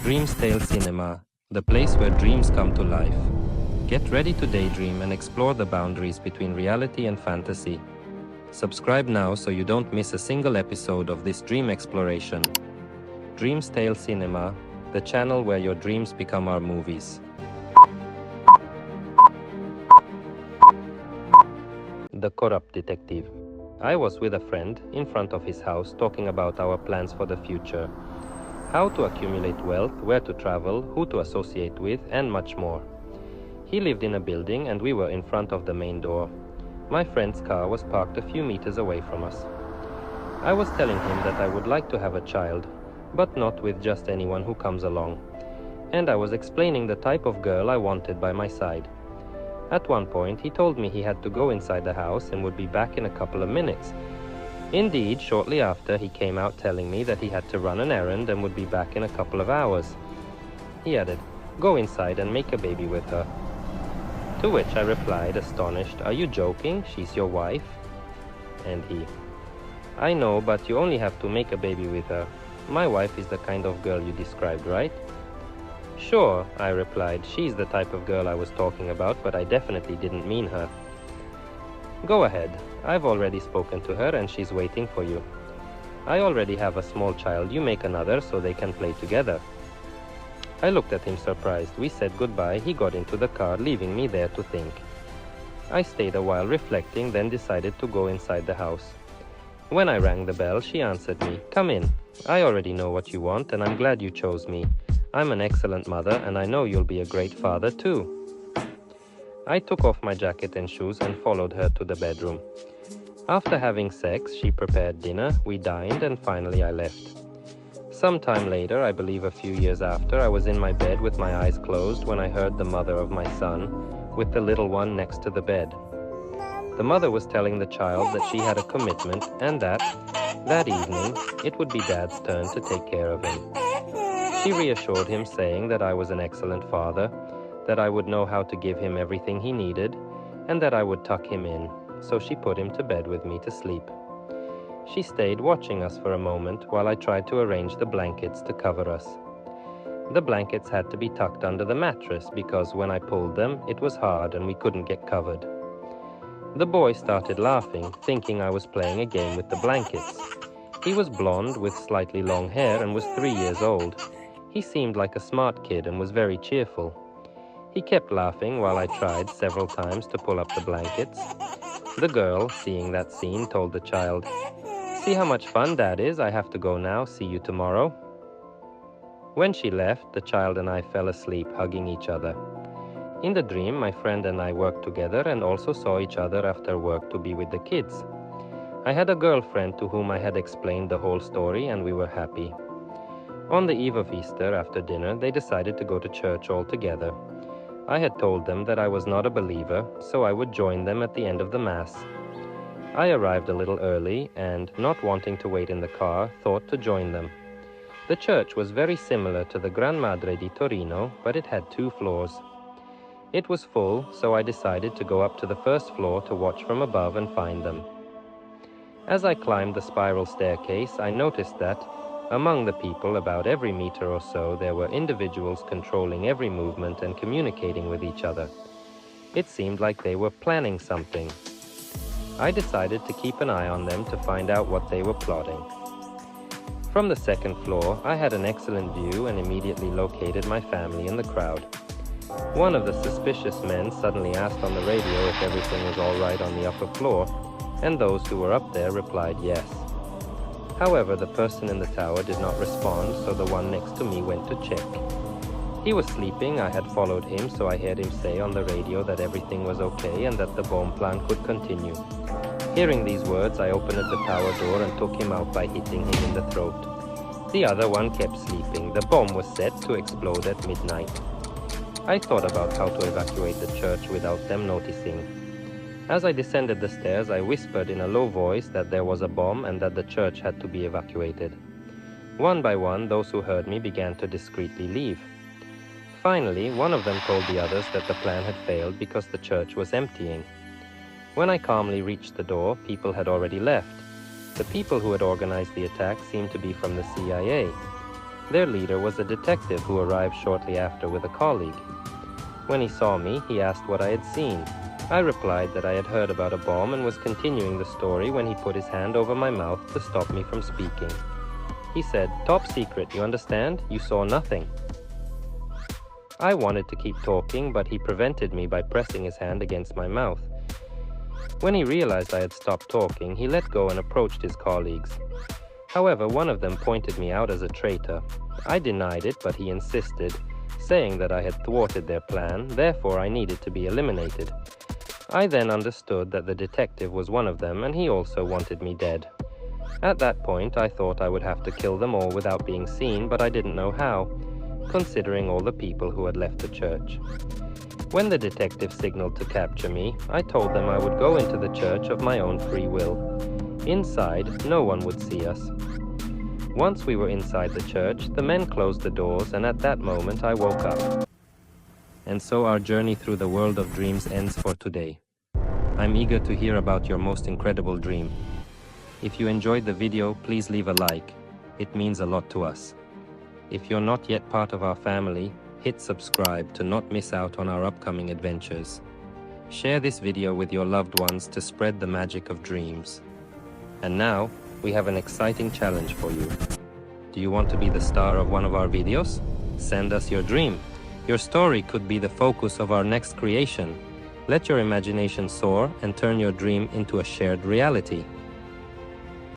DreamsTaleCinema, the place where dreams come to life. Get ready to daydream and explore the boundaries between reality and fantasy. Subscribe now so you don't miss a single episode of this dream exploration. DreamsTaleCinema, the channel where your dreams become our movies. The Corrupt Detective. I was with a friend in front of his house talking about our plans for the future. How to accumulate wealth, where to travel, who to associate with, and much more. He lived in a building and we were in front of the main door. My friend's car was parked a few meters away from us. I was telling him that I would like to have a child, but not with just anyone who comes along. And I was explaining the type of girl I wanted by my side. At one point, he told me he had to go inside the house and would be back in a couple of minutes. Indeed, shortly after, he came out telling me that he had to run an errand and would be back in a couple of hours. He added, "Go inside and make a baby with her." To which I replied, astonished, "Are you joking? She's your wife?" And he, "I know, but you only have to make a baby with her. My wife is the kind of girl you described, right?" "Sure," I replied, "she's the type of girl I was talking about, but I definitely didn't mean her." "Go ahead. I've already spoken to her and she's waiting for you. I already have a small child, you make another so they can play together." I looked at him surprised. We said goodbye, he got into the car, leaving me there to think. I stayed a while reflecting, then decided to go inside the house. When I rang the bell, she answered me, "Come in. I already know what you want and I'm glad you chose me. I'm an excellent mother and I know you'll be a great father too." I took off my jacket and shoes and followed her to the bedroom. After having sex, she prepared dinner, we dined, and finally I left. Sometime later, I believe a few years after, I was in my bed with my eyes closed when I heard the mother of my son, with the little one next to the bed. The mother was telling the child that she had a commitment and that evening, it would be Dad's turn to take care of him. She reassured him, saying that I was an excellent father, that I would know how to give him everything he needed, and that I would tuck him in, so she put him to bed with me to sleep. She stayed watching us for a moment while I tried to arrange the blankets to cover us. The blankets had to be tucked under the mattress because when I pulled them, it was hard and we couldn't get covered. The boy started laughing, thinking I was playing a game with the blankets. He was blonde with slightly long hair and was 3 years old. He seemed like a smart kid and was very cheerful. He kept laughing while I tried several times to pull up the blankets. The girl, seeing that scene, told the child, "See how much fun Dad is? I have to go now. See you tomorrow." When she left, the child and I fell asleep, hugging each other. In the dream, my friend and I worked together and also saw each other after work to be with the kids. I had a girlfriend to whom I had explained the whole story and we were happy. On the eve of Easter, after dinner, they decided to go to church all together. I had told them that I was not a believer, so I would join them at the end of the Mass. I arrived a little early and, not wanting to wait in the car, thought to join them. The church was very similar to the Gran Madre di Torino, but it had 2 floors. It was full, so I decided to go up to the first floor to watch from above and find them. As I climbed the spiral staircase, I noticed that, among the people, about every meter or so, there were individuals controlling every movement and communicating with each other. It seemed like they were planning something. I decided to keep an eye on them to find out what they were plotting. From the second floor, I had an excellent view and immediately located my family in the crowd. One of the suspicious men suddenly asked on the radio if everything was all right on the upper floor, and those who were up there replied yes. However, the person in the tower did not respond, so the one next to me went to check. He was sleeping. I had followed him, so I heard him say on the radio that everything was okay and that the bomb plan could continue. Hearing these words, I opened the tower door and took him out by hitting him in the throat. The other one kept sleeping. The bomb was set to explode at midnight. I thought about how to evacuate the church without them noticing. As I descended the stairs, I whispered in a low voice that there was a bomb and that the church had to be evacuated. One by one, those who heard me began to discreetly leave. Finally, one of them told the others that the plan had failed because the church was emptying. When I calmly reached the door, people had already left. The people who had organized the attack seemed to be from the CIA. Their leader was a detective who arrived shortly after with a colleague. When he saw me, he asked what I had seen. I replied that I had heard about a bomb and was continuing the story when he put his hand over my mouth to stop me from speaking. He said, "Top secret, you understand? You saw nothing." I wanted to keep talking, but he prevented me by pressing his hand against my mouth. When he realized I had stopped talking, he let go and approached his colleagues. However, one of them pointed me out as a traitor. I denied it, but he insisted, saying that I had thwarted their plan, therefore I needed to be eliminated. I then understood that the detective was one of them, and he also wanted me dead. At that point, I thought I would have to kill them all without being seen, but I didn't know how, considering all the people who had left the church. When the detective signaled to capture me, I told them I would go into the church of my own free will. Inside, no one would see us. Once we were inside the church, the men closed the doors, and at that moment I woke up. And so our journey through the world of dreams ends for today. I'm eager to hear about your most incredible dream. If you enjoyed the video, please leave a like. It means a lot to us. If you're not yet part of our family, hit subscribe to not miss out on our upcoming adventures. Share this video with your loved ones to spread the magic of dreams. And now, we have an exciting challenge for you. Do you want to be the star of one of our videos? Send us your dream. Your story could be the focus of our next creation. Let your imagination soar and turn your dream into a shared reality.